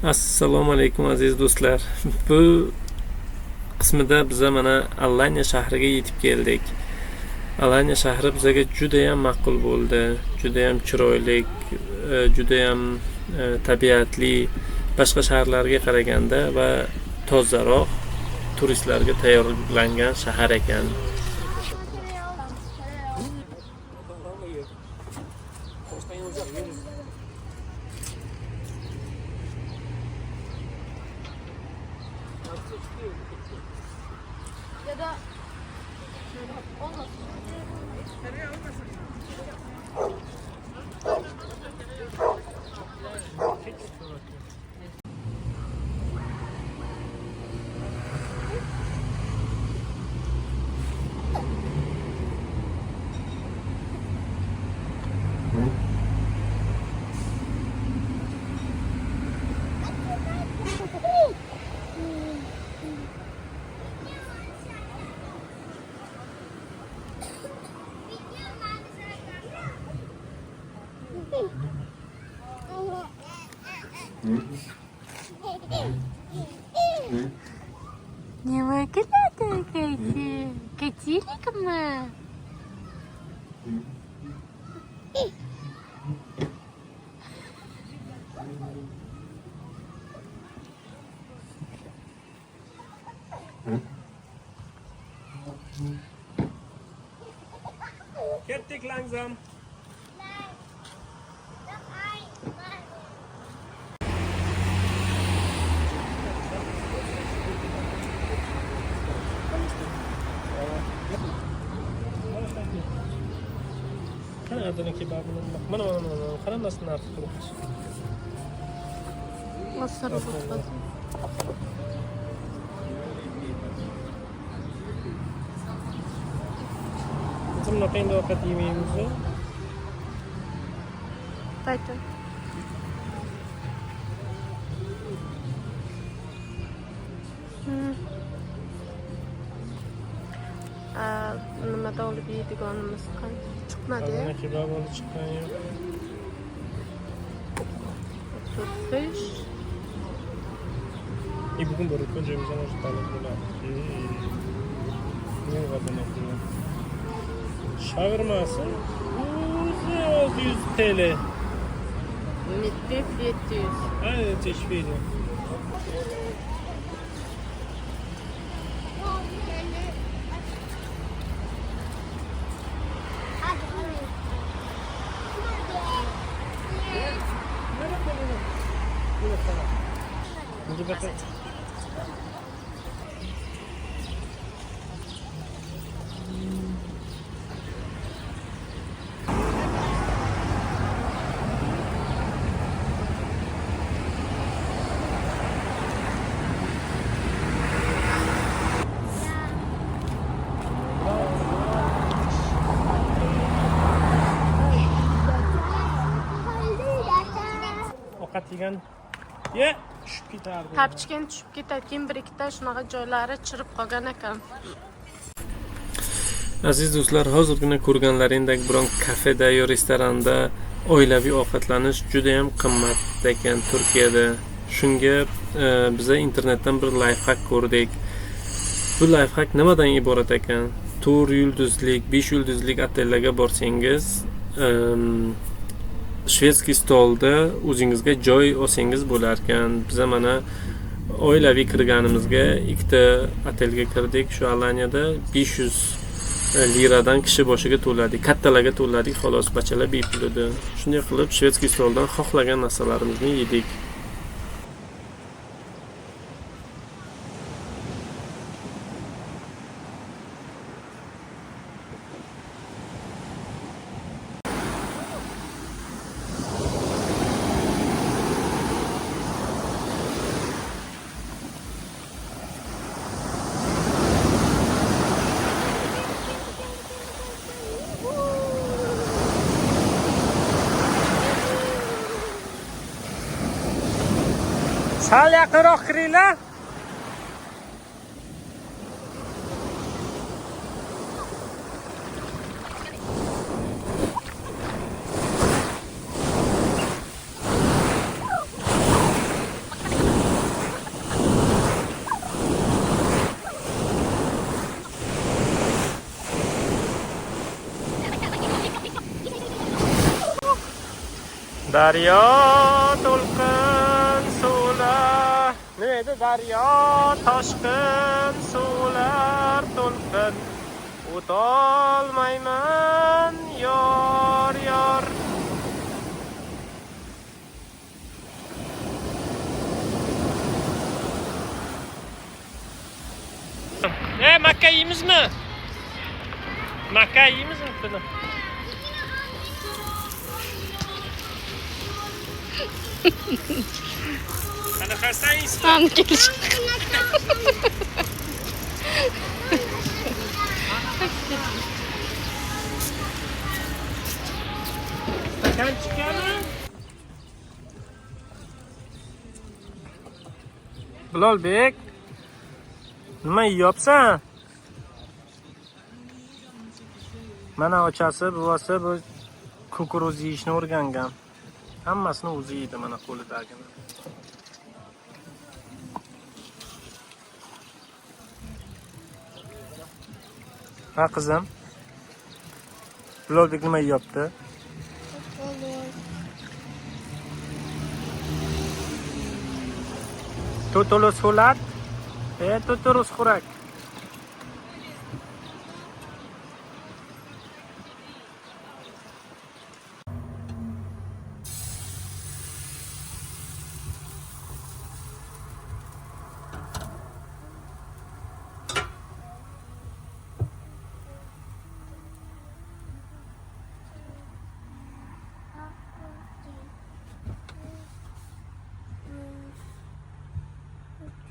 Assalomu alaykum aziz do'stlar. Bu qismida biz mana Alanya shahriga yetib keldik. Alanya shahri bizga juda ham ma'qul bo'ldi. Juda ham chiroyli, juda ham tabiatli, boshqa shaharlarga qaraganda va tozaroq, turistlarga tayyorlangan shahar ekan. Ya da olmasın. Не выглядит котелик мы. Kettik langsam. Adana kebabını mana qaramasın artık turibmiz. Masara tutmadı. Bizim naqayında ovqat yemaymiz. Payton. Nimada olib yeydiganimiz chiqmadi. Adana kebab olib chiqqan yo'q. 35. Bugun borib ko'ramiz ana shu talab bo'ladi. Ne Adana kebab? Shawarmasi 600 TL. Mitbef 700. Aynen teşviri. Hadi bakalım. Ovqat yegan tushib ketardi. Tapchgan tushib ketadi. Keyin bir ikkita shunaqa joylari chirib qolgan ekan. Aziz do'stlar, hozirgina ko'rganlaringdek biron kafeda yo restoranda oilaviy ovqatlanish juda ham qimmat ekan Turkiyada. Shunga biza internetdan bir lifehack ko'rdik. Bu lifehack nimadan iborat ekan? 4 yulduzlik, 5 yulduzlik otellarga borsangiz, shvedskiy stolda o'zingizga joy olsangiz bo'lar ekan. Biza mana oilaviy kirganimizga ikkita otelga kirdik. Shu Alanyada 500 liradan kishi boshiga to'ladik. Kattalarga to'ladik, xolos, bachalar bepul edi. Shunday qilib shvedskiy stoldan xohlagan narsalarimizni yedik. Sal yaqinroq kiringlar. Daryo to'lqin suvlar. Nima edi? Daryo toshqin suvlar to'lqin. O'tolmayman yor yor. Makka yeymizmi? Makka yeymizmi buni? Qanaqasiz? Ham kelish. Stakan chiqami? Bilolbek, nima yeyapsan? Mana ochasi, buvasi bu kukuruz yeyishni o'rgangan. Hammasini o'zi yeydi mana qo'lidagini. Ha qizim. Bilolbek nima yeyapti? To'to'los xo'lat. To'to'los xo'rak.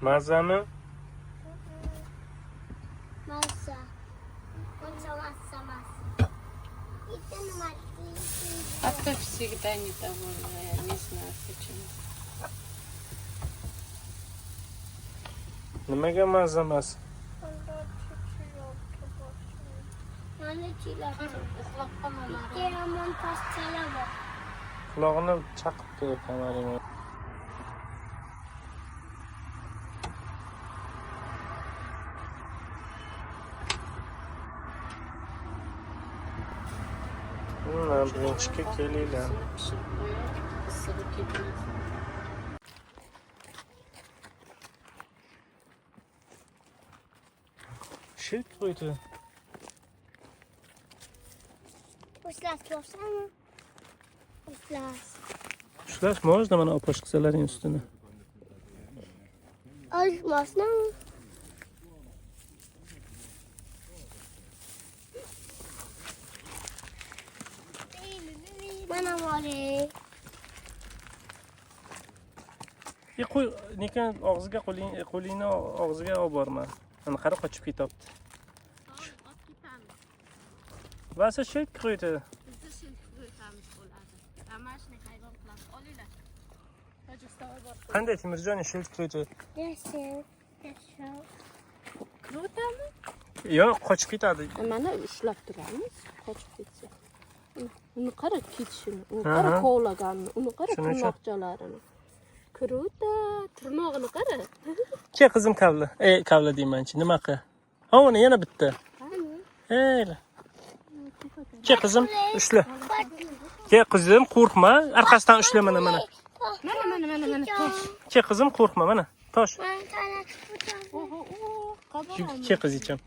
Mazami? Masa. Unsa masa masa. Это маленький. А то всегда недовольна, я не знаю почему. Nimaga mazamas? Mana chilab. Yomon pastala bor. Quloqni chaqib qo'y kamaringni. Birinchiga kelinglar. Pishirib qo'yib, issig'i ketmas. Shilk qo'ydi. Ushlash borsami? Ushlash. Ushlash можно mana oposh qizalaring ustini. Olmasmi? Mana bori. Qo'y, lekin og'ziga qo'lingni og'ziga olib borma. Ana qara qochib ketyapti. Vasa shilk qo'ydi. Bizni shilk qo'yamiz bo'ladi. Damashni hayvon qilamiz. Olinglar. Tojikistonga bor. Qanday Timirjon shilk qo'ydi? Yashil. Yashil. Kirotami? Yo'q, qochib ketadi. Mana ushlab turamiz. Qochib ketsa. Uni qara ketishini, uni qara kovlaganini, uni qara tirnoqchalarini. Kirota, tirnog'ini qara. Ke qizim kavla. Kavla deymanchi, nima qil? Ha, uni yana bitta. Ke qizim, ushla. Ke qizim, qo'rqma, orqasidan ushla mana. Mana tosh. Ke qizim, qo'rqma mana. Tosh. Ke qizicham.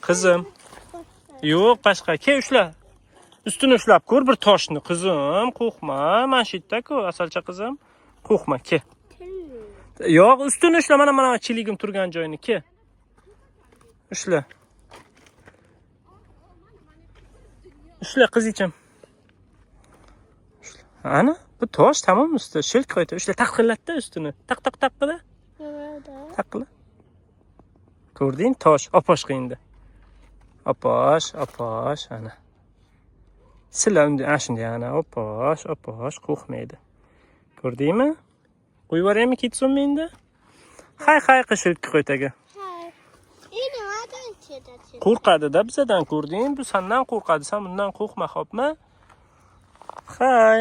Qizim. Yo'q, boshqa. Ke ushla. Ustini ushlab ko'r bir toshni. Qizim, qo'rqma. Mana shu yerda-ku, asalcha qizim. Qo'rqma, ke. Yo'q, ustini ushla, mana chiligim turgan joyini, ke. Ushla. Ushla qizicham. Ana, bu tosh tamom usti. Shilk qo'ydi. Ushla taqillatda ustini. Taq qila. Taqila. Ko'rding? Tosh oposh qiyindi. Oposh, ana. Sizlar ana shunday ana oposh, qo'rqmaydi. Ko'rdingmi? Qo'yib yuboraymi ketsinmi endi? Hay qishilk qo'ytaga. Qo'rqadi-da bizdan, ko'rding? Bu sendan qo'rqadi, sen bundan qo'rqma, xo'pmi? Hay.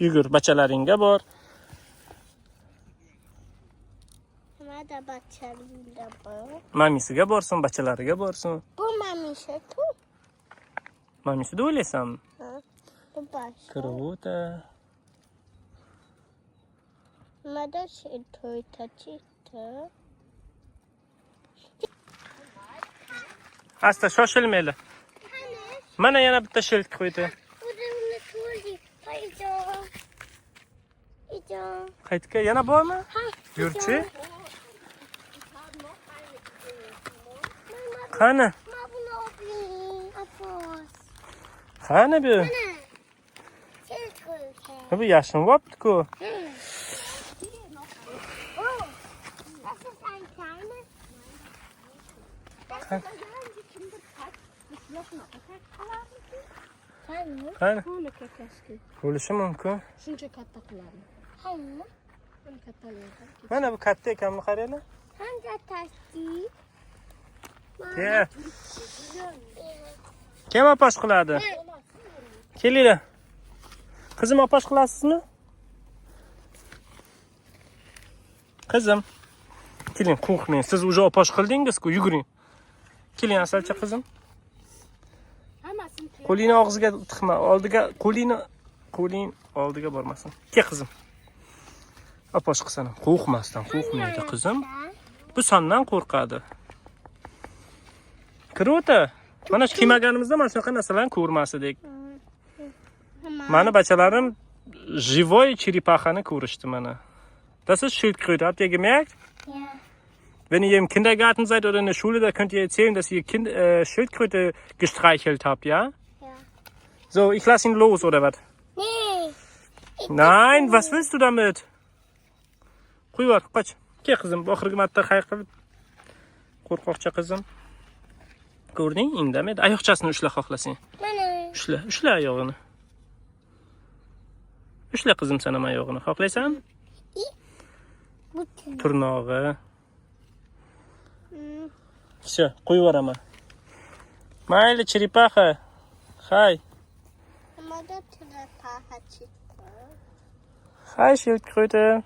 Yugur, bachalaringga bor. Nimada bachalaringga bor? Mamisiga borsin, bachalariga borsin. Bu mamisi-ku. Mamisi deb o'ylaysanmi? Bu başka. Kruta. Mada toyta çıktı. Asta shoshilmaylar. Mana yana bitta shilt qo'ydi. Buramni to'ldi. Ijo. Qaytga yana bormi? Yurchi. Qani? Ma bunu oplayayım. Apos. Qani bu? Şey koyuyor. Bu yashin bo'pti-ku. Das ist ein kleines. Qani? Qani kakashki. Bo'lishi mumkin. Shuncha katta qiladi. Hayır. Buni kattalaydi. Mana bu katta ekanmi, qaranglar. Hangi taştı? Ke. Kim apash qiladi? Kelinglar. Qizim apash qilasizmi? Qizim. Keling, qo'rqmang. Siz уже apash qildingiz-ku, yuguring. Keling, asalcha qizim. Hammasini Qo'lingni og'ziga tiqma, qo'ling oldiga bormasin. Kel qizim. Apash qilsana. Qo'rqmasdan, qo'rqmaydi qizim. Bu sendan qo'rqadi. Kruta. Mana shu kiymaganimizda mana shunaqa narsalarni ko'rmas edik. Mani bachalarim живой черепахani ko'rishdi mana. Das ist Schildkröte. Habt ihr gemerkt? Ja. Wenn ihr im Kindergarten seid oder in der Schule, da könnt ihr erzählen, dass ihr Schildkröte gestreichelt habt, ja? Ja. So, ich lasse ihn los, oder was? Nee. Nein, was willst du damit? Qo'yver, qoch. Kel qizim, oxirgi marta xayr qilib. Qo'rqoqcha qizim. Ko'rding? Indamaydi. Oyoqchasini ushla xohlasang. Mana. Ushla oyog'ini. Ushla qizim sen ham oyog'ini. Xohlaysanmi? Bütün. Turnog'i. Всё, qo'yveraman. Mayli, черепаха. Hay. Ama da tünepaha çıktı. Hay, Schildkröte.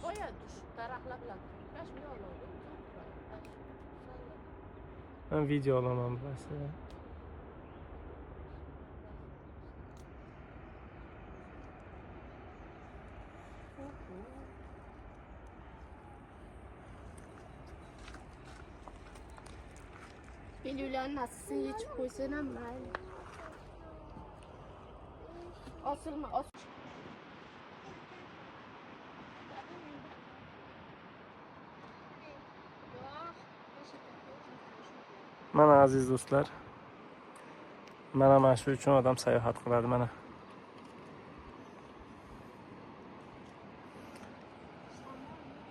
qo'ya tush. Daraxtlar bilan turtkash yo'llaydi. Ben video olaman bilasizlar. Belülen nasılsın yechib qo'ysan ham mayli. Osilma, Mana aziz do'stlar. Mana shu uchun odam sayohat qiladi mana.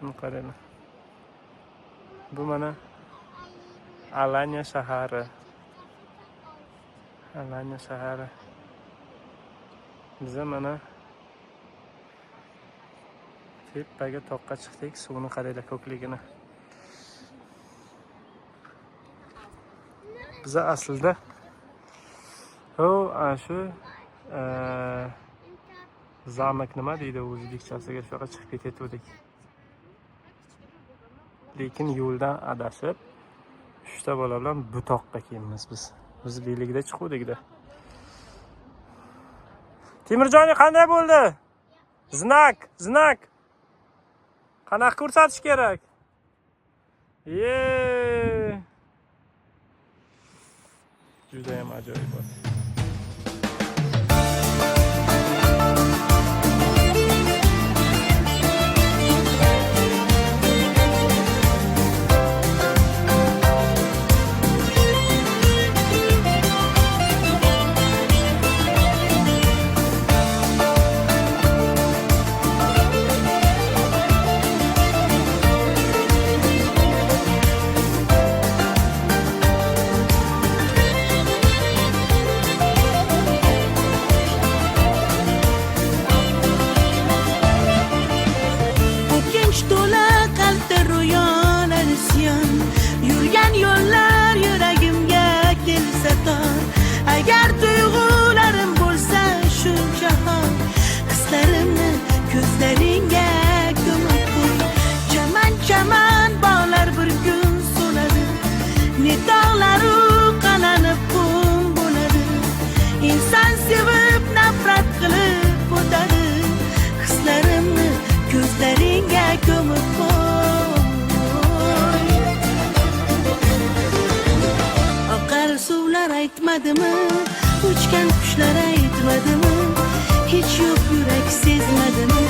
Buni qaranglar. Bu mana Alanya shahari. Alanya shahari. Biz mana tepaga toqqa chiqdik, suvni qaranglar ko'kligini. Biz aslida shu zamak nima deydi o'zbekchasiga shu yoqqa chiqib ketdik. Lekin yo'ldan adashib uchta bola bilan butoqqa kelamiz biz. Biz beligida chiquvdik-da. Temirjoni qanday bo'ldi? Znak. Qanaqa ko'rsatish kerak? Judayam ajoyib bo'ldi. Dağları kananıp inson sevib nafrat qilib o'tadi. Hislarimni ko'zlaringga ko'mib qo'y. Oqar suvlar aytmadimi, uchgan qushlar aytmadimi, hech yo'q yurak sezmadimi?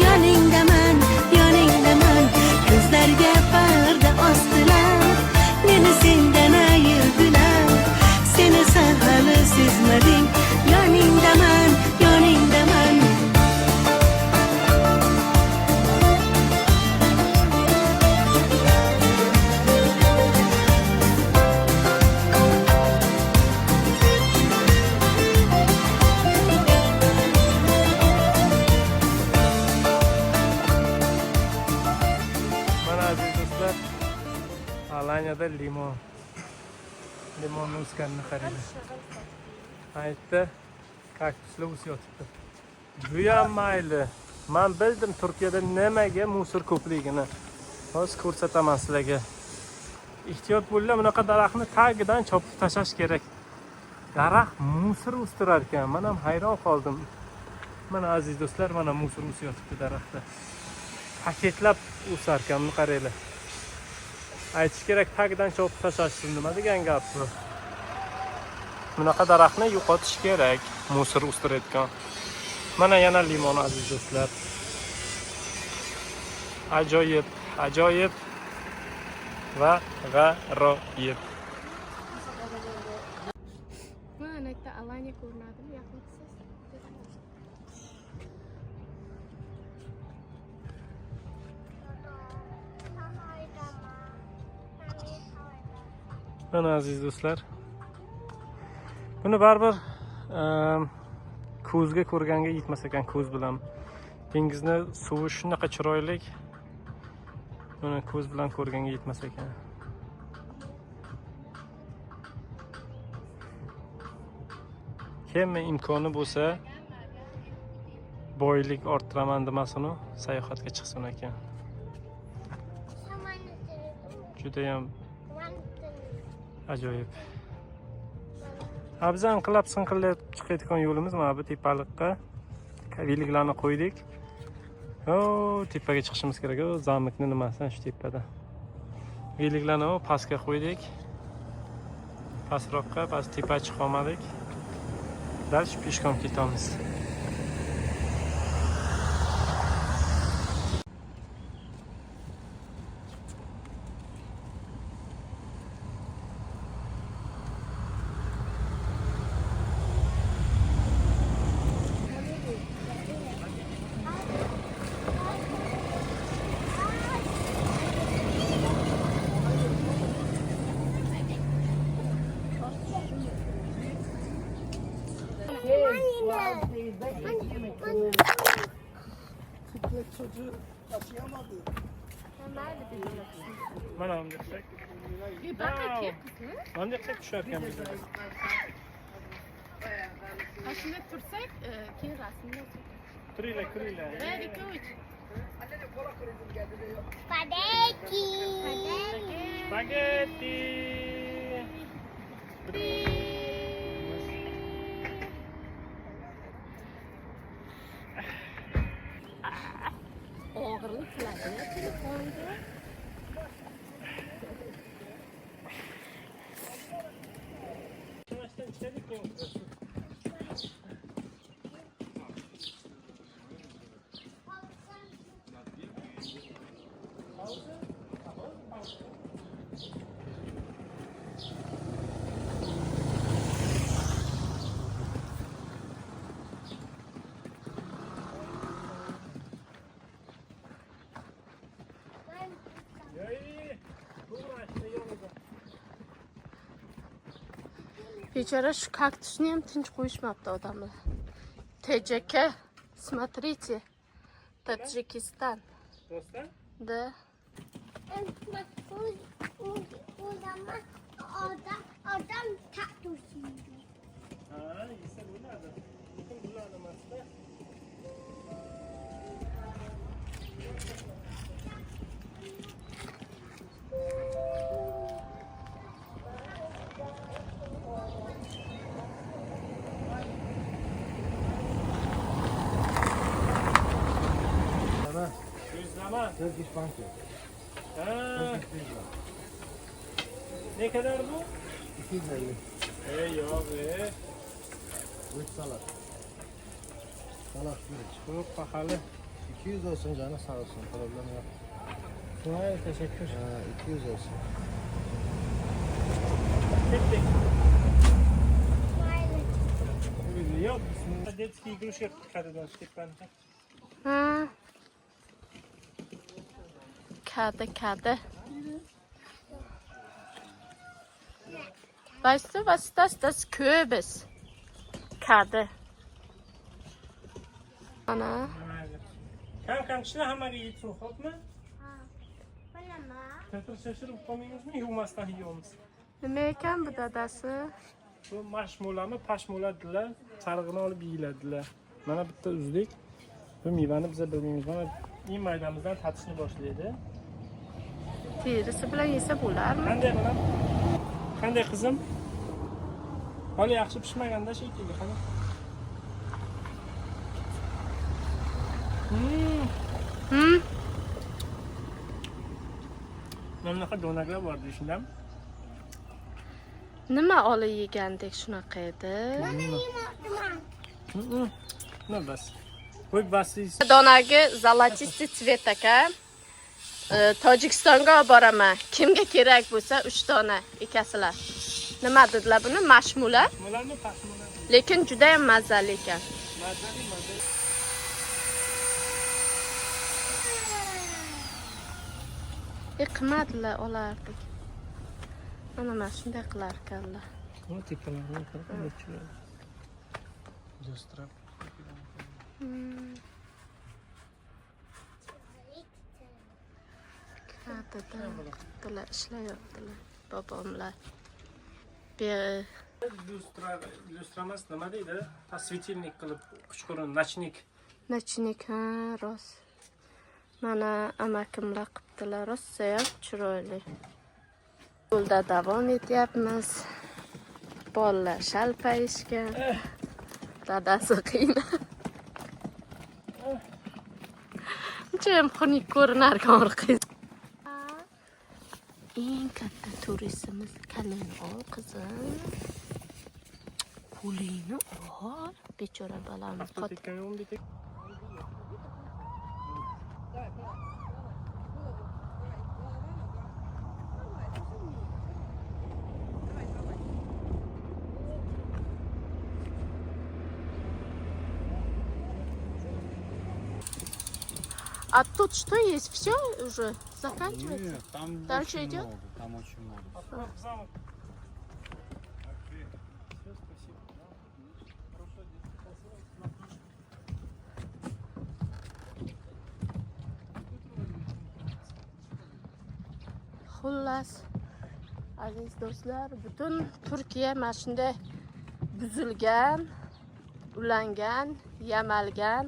Yoningdaman, yoningdaman, ko'zlarga parda ostilar, meni sendan ayirdilar. Seni sen hali sezmading, yoningdaman, yoningdaman. Mana aziz do'stlar, Alaniyada limonni o'sganini qaraydi. Aytdi, kaktuslar o'syotibdi. Buyam mayli. Men bildim Turkiyada nimaga musor ko'pligini. Hozir ko'rsataman sizlarga. Ehtiyot bo'linglar, bunaqa daraxtni tagidan chopib tashlash kerak. Daraxt musor o'stirar ekan. Men ham hayron qoldim. Mana aziz do'stlar, mana musor o'syotibdi daraxtda. Paketlab o'sar ekan, buni qaranglar. Aytish kerak, tagidan chopib tashlash nima degan gap bu? Bunaqa daraxtni yo'qotish kerak, musor o'stirayotgan. Mana yana limon aziz do'stlar. Ajoyib, ajoyib va g'aroyib. Mana yerda Alanya ko'rinadimi, yoqmisiz? Mana aziz do'stlar. Buni baribir ko'zga ko'rganga yetmas ekan, ko'z bilan. Dengizni suvi shunaqa chiroyli. Buni ko'z bilan ko'rganga yetmas ekan. Kim imkoni bo'lsa, boylik orttiraman demasini, sayohatga chiqsin ekan. Juda ham ajoyib. Biz inqilab sinqillab chiqayotgan yo'limiz mana bu tepaliqqa belgilarni qo'ydik. Tepaga chiqishimiz kerak. Zamokni nimasi shu tepada. Belgilarni pastga qo'ydik. Pastroqqa, past tepa chiqa olmadik. Dальше peshkom ketamiz. Mana ham depsak. Mana depsak tusharkan bizga. Qashida tursak, keyin rasmni Kuringlar, kuringlar. 1, 2, 3. Spaghetti. Spagetti. Og'irlik qiladi telefonga. Bechora shu kaktusni ham tinch qo'yishmabdi odamlar. TJK, смотрите, Tojikiston. Do'stlar, Да. Odam kaktus yeydi. yesa bo'ladi. Lekin bular emasda. Ama. Turkish pancake. Ha. Ne kadar bu? 250. Yok be. With salad. Salad spinach. Çok pahalı. 200 olsun canı sağ olsun. Problem yok. Vay teşekkür. 200 olsun. Tek. Yok. Детские игрушки когда Степанка. Ha. Kade. Weißt du, was das? Das Kürbis. Kade. Ana. Kam ishlar hammaga yetsin, xo'pmi? Ta'til shashirib qolmaymizmi? Yuvmasdan yeyamiz. Nima ekan bu dadasi? Bu mashmolami, pashmoladilar, sarig'ini olib yeyiladilar. Mana bitta uzdik. Bu mevani biz bilmaymiz. Mana eng maydamizdan tatishni boshlaydi. Terisi bilan yesa bo'larmi? Qanday bilan? Qanday qizim? Hali yaxshi pishmaganda shekilli, qani. Mana bunaqa donaklar bor deyishingdan. Nima olib yegandek shunaqa edi? No bas. Voy basis. Donagi zolotistый цвет aka. Tojikistonga olib boraman. Kimga kerak bo'lsa 3 dona ekasizlar. Nima dedilar buni? Mashmula. Bularni pashmolar. Lekin juda ham mazali ekan. Mazali. Qimmatlar olardik. Mana shunday qilar ekanlar. Bu tepalarni qilib Do'strab. Kadada ishlayaptilar bobomlar. Lyustramas nima deydi? Tasvitilnik qilib qushqurin, nachnik. Ha, rost. Mana amakimlar qilibdilar, rosa ham chiroyli. Yo'lda davom etyapmiz. Bolalar shalpayishgan. Dadasi qiynab. Uncha ham xunuk ko'rinarkan orqasi. Eng katta turistimiz Kaling'ol qizim. Qo'lingni ol, bechora balamiz. А тут что есть? Все уже заканчивается? Нет, там Дальше очень идет? много. Там очень много. Xullas, aziz do'stlar, butun Turkiya mana shunday buzilgan, ulangan, yamalgan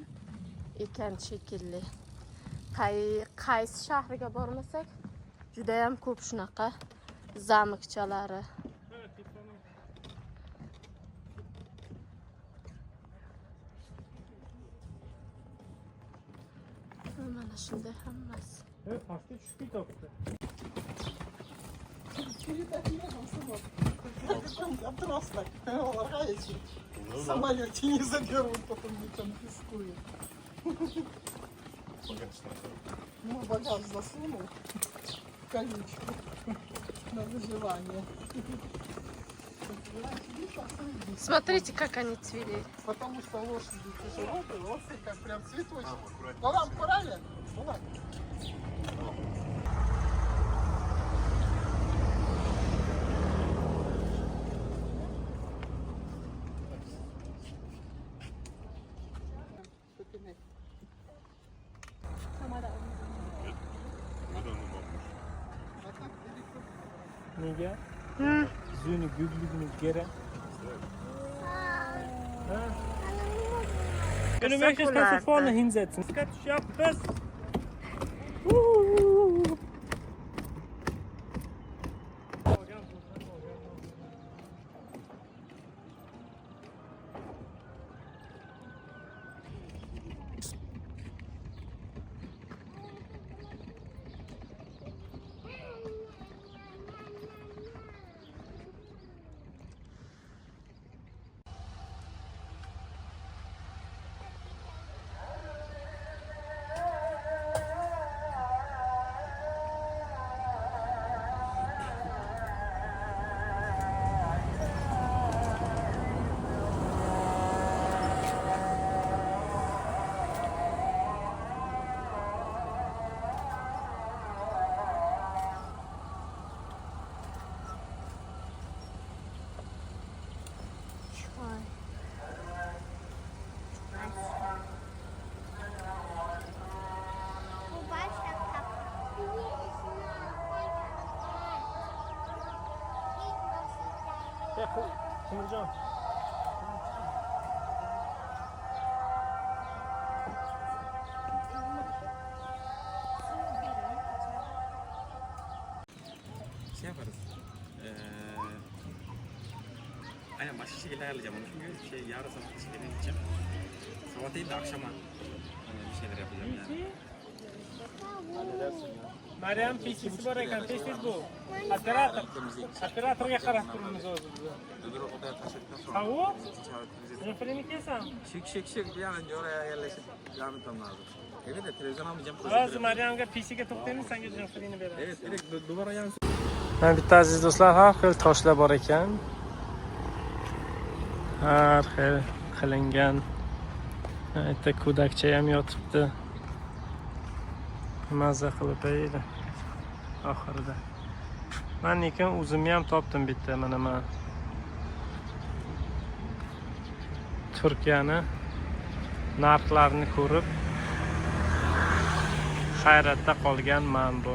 ekan shekilli. Qaysi shahriga bormasak, juda ham ko'p shunaqa zamokchalari. Mana shunday hammasi. Pastga tushib ketibdi. Отросток. Лагаете. В самолете не заберут, потом где-то напискуют. Ну, багаж засунул. Колючку. На выживание. Смотрите, как они цвели. Потому что лошади тяжелые, лошади как прям цветочки. Ну, вам аккуратно. Ну, ладно. Nega? Zuni gugligini gera. Du möchtest, kannst du vorne hinsetzen. Ja, das. Bu başka kapı. Timurjon. Şey yaparız. Aynen başka şekilde ayarlayacağım onu çünkü yarın sabah şeylerine gideceğim. Sabah değil de akşama bir şeyler yapacağım yani. Meryem PC'si var ekan, tez bu. Operatorga qarab turibmiz hozir. Öbür odaya taşıdıktan sonra Sovuq? temizlik. Men filmni kelsam. Şık bir an önce oraya yerleşip devam etmem lazım. Evet de televizyon almayacağım. Hozir Meryemga PC'ga to'xtaymiz, senga jofrini beramiz. Evet direkt duvara yansın. Mana bitta aziz do'stlar, har xil toshlar bor ekan. Har xil qilingan. Bitta ko'dakcha ham yotibdi. Mazza qilib yeydi. Oxirida. Men lekin o'zimni ham topdim bitta mana men. Turkiyani narxlarini ko'rib hayratda qolganman bu.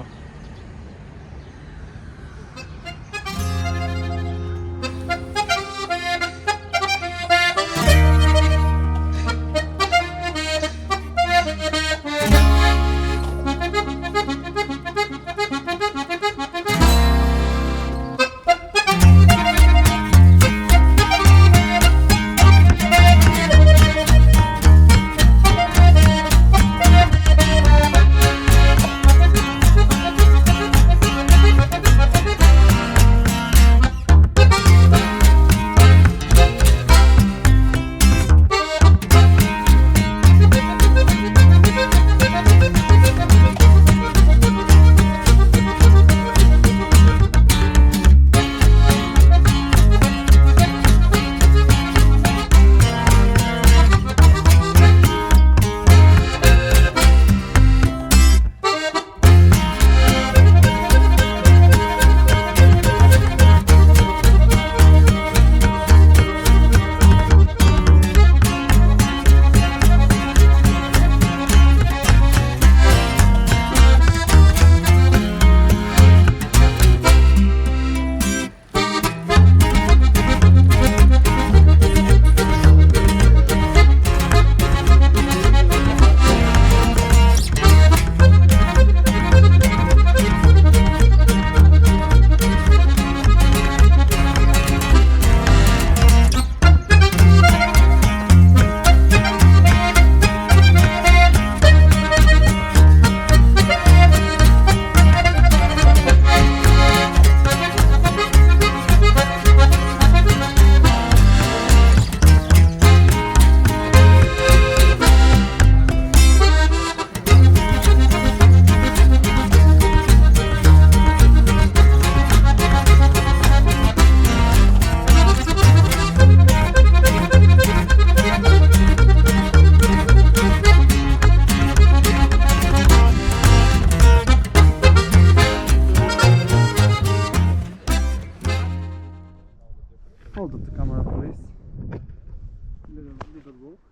Hold up the camera, please.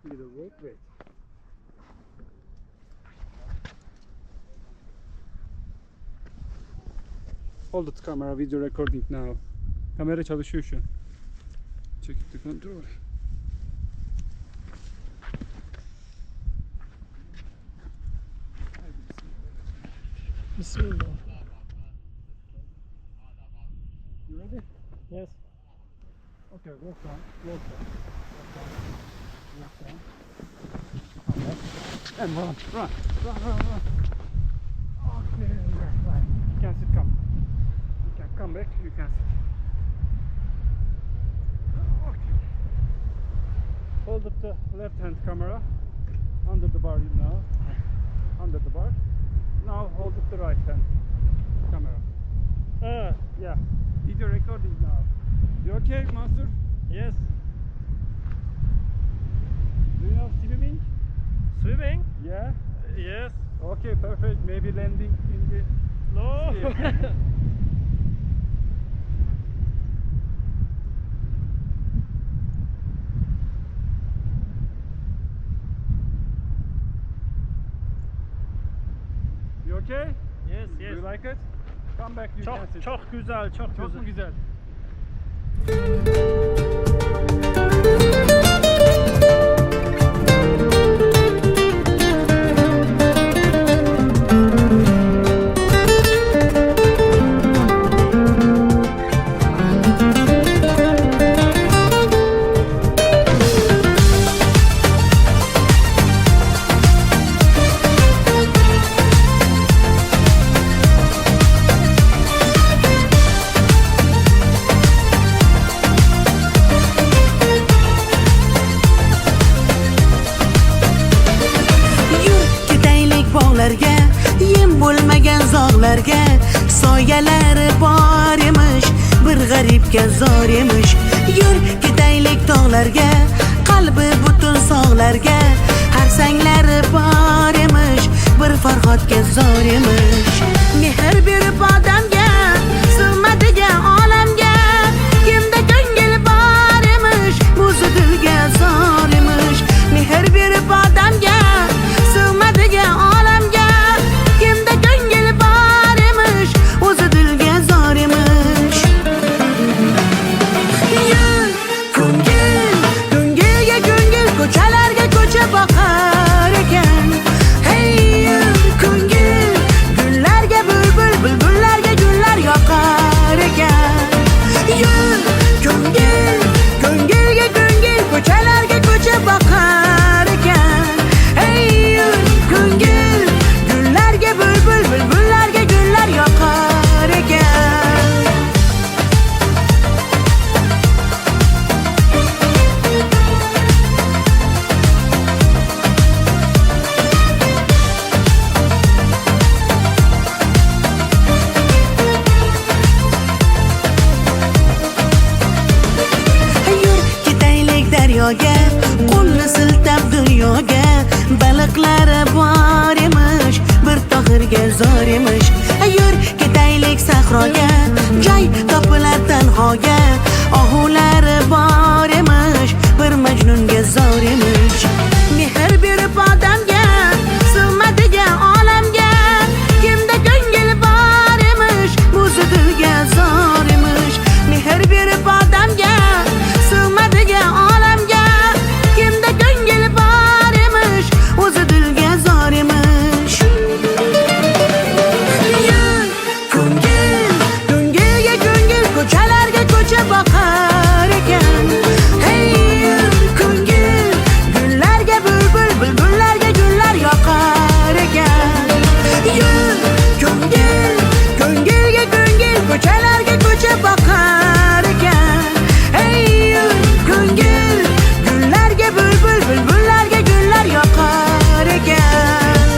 Little walk, wait. Hold up the camera, video recording now. Kamera çalışıyor şu an. Check the control. Bismillah. You ready? Yes. Okay, walk down, walk down, walk down, walk down. Come back. And run. Okay, right. You can sit, come. You can come back, you can sit. Okay. Hold up the left hand camera under the bar now. Under the bar. Now hold up the right hand camera. Yeah. Video recording now. You okay, Master? Yes. Do you know swimming? Swimming? Yeah. Yes. Okay, perfect. Maybe landing in the No. sea. okay? Yes, Do you like it? Come back, you can sit. Çok güzel, çok Çok mu güzel? Yur ketaylik bog'larga, yem bo'lmagan zog'larga, soyalari bor emish, bir g'aribga zor emish. Yur ketaylik tog'larga, qalbi butun sog'larga, harsanglari bor emish, bir farhodga zor emish. Mehr berib odamga, sig'madigan olamga, kimda ko'ngil bor emish, o'zi dilga zor emish. Mehr berib odamga, sig'madigan olamga, kimda ko'ngil bor emish, o'zi dilga zor emish. Yur ko'ngil, ko'ngilga ko'ngil, ko'chalarga ko'cha boqar ekan. Hey yur ko'ngil, gullarga bulbul, bulbullarga gullar yoqar ekan. Yur ko'ngil, ko'ngilga ko'ngil, ko'chalarga ko'cha boqar ekan. Hey yur ko'ngil, gullarga bulbul, bulbullarga gullar yoqar ekan. Yur ketaylik daryoga, qo'lni siltab dunyoga, baliqlari bor emish, bir tohirga zor emish. Yur ketaylik sahroga, joy topilar tanhoga, ohulari bor emish, bir majnunga zor emish. Mehr berib odamga, sig'madigan olamga, kimda ko'ngil bor emish, o'zi dilga zor emish. Mehr berib odamga, sig'madigan olamga, kimda ko'ngil bor emish, o'zi dilga zor emish. Yur ko'ngil, ko'ngilga ko'ngil, ko'chalarga ko'cha boqar ekan. Hey yur ko'ngil, gullarga bulbul, bulbullarga gullar yoqar ekan. Yur ko'ngil, ko'ngilga ko'ngil, ko'chalarga ko'cha boqar ekan. Hey yur ko'ngil, gullarga bulbul, bulbullarga gullar yoqar ekan.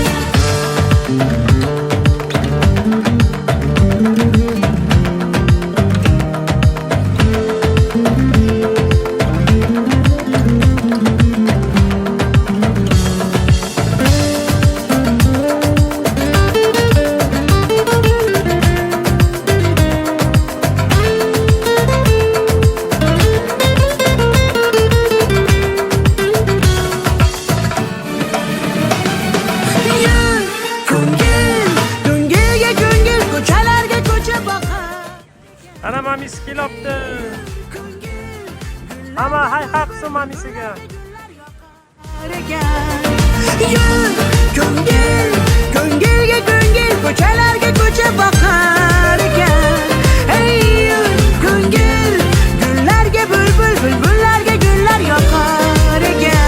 Yur ko'ngil, ko'ngilga ko'ngil, ko'chalarga ko'cha boqar. Ana mamisi kelibdi. Ama hay haqsi mamisiga. Yur ko'ngil, ko'ngilga ko'ngil, ko'chalarga ko'cha boqar ekan. Hey yur ko'ngil, gullarga bulbul, bulbullarga gullar yoqar ekan.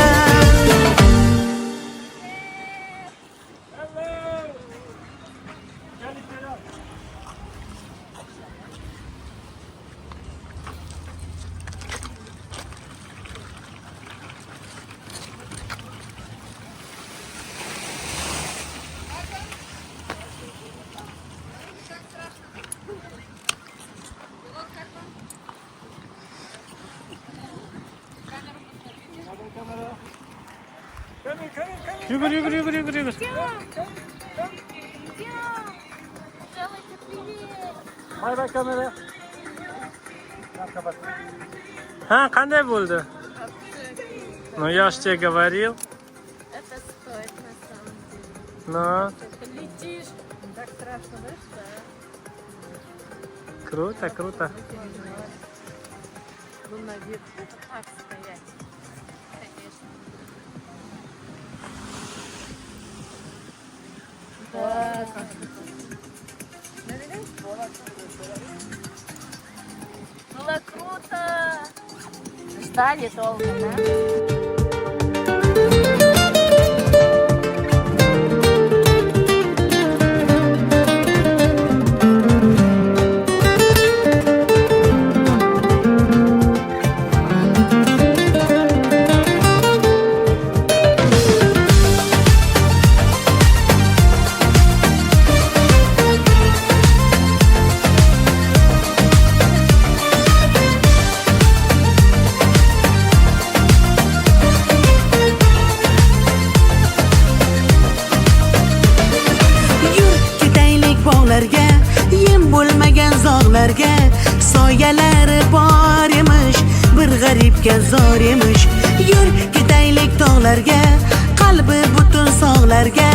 Yugur yugur yugur yugur yugur. Bay bay kamera. Ha, qanday bo'ldi? Ну, я ж тебе говорил. Это стоит на самом деле. Ну, Ты летишь, Круто, круто. Было круто. Ждали долго, да? Yem bo'lmagan zog'larga soyalari bor emish, bir g'aribga zor emish. Yur ketaylik tog'larga, qalbi butun sog'larga,